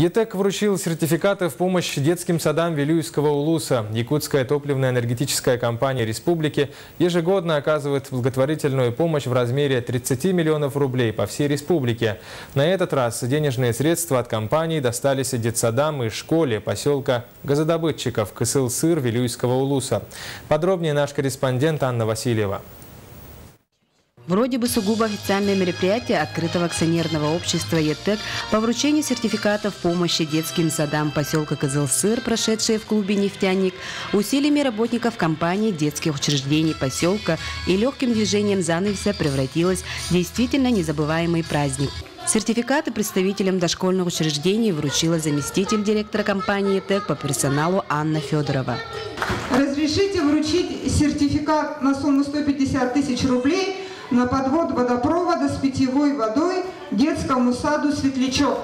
ЕТЭК вручил сертификаты в помощь детским садам Вилюйского улуса. Якутская топливно-энергетическая компания республики ежегодно оказывает благотворительную помощь в размере 30 миллионов рублей по всей республике. На этот раз денежные средства от компании достались детсадам и школе поселка газодобытчиков Кызыл-Сыр Вилюйского улуса. Подробнее наш корреспондент Анна Васильева. Вроде бы сугубо официальное мероприятие открытого акционерного общества ЕТЭК по вручению сертификатов помощи детским садам поселка Кызыл-Сыр, прошедшие в клубе «Нефтяник», усилиями работников компании, детских учреждений поселка и легким движением занавеса превратилось в действительно незабываемый праздник. Сертификаты представителям дошкольных учреждений вручила заместитель директора компании ЕТЭК по персоналу Анна Федорова. Разрешите вручить сертификат на сумму 150 тысяч рублей на подвод водопровода с питьевой водой детскому саду «Светлячок».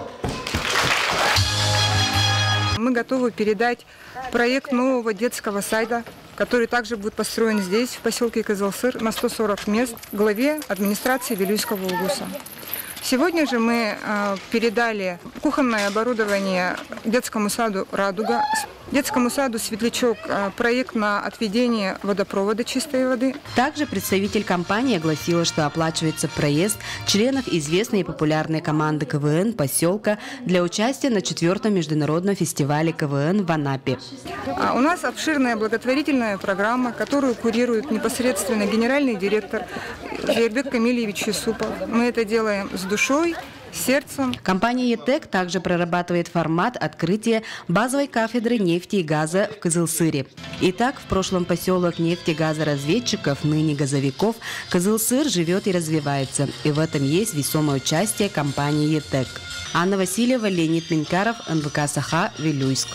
Мы готовы передать проект нового детского сада, который также будет построен здесь, в поселке Кызыл-Сыр, на 140 мест, главе администрации Вилюйского улуса. Сегодня же мы передали кухонное оборудование детскому саду «Радуга», детскому саду «Светлячок» проект на отведение водопровода чистой воды. Также представитель компании огласила, что оплачивается проезд членов известной и популярной команды КВН поселка для участия на 4-м международном фестивале КВН в Анапе. У нас обширная благотворительная программа, которую курирует непосредственно генеральный директор Жейрбек Камильевич Юсупов. Мы это делаем с душой, сердцем. Компания ЕТЭК также прорабатывает формат открытия базовой кафедры нефти и газа в Кызыл-Сыре. Итак, в прошлом поселок нефтегазоразведчиков, ныне газовиков, Кызыл-Сыр живет и развивается. И в этом есть весомое участие компании ЕТЭК. Анна Васильева, Леонид Ненькаров, НВК Саха, Вилюйск.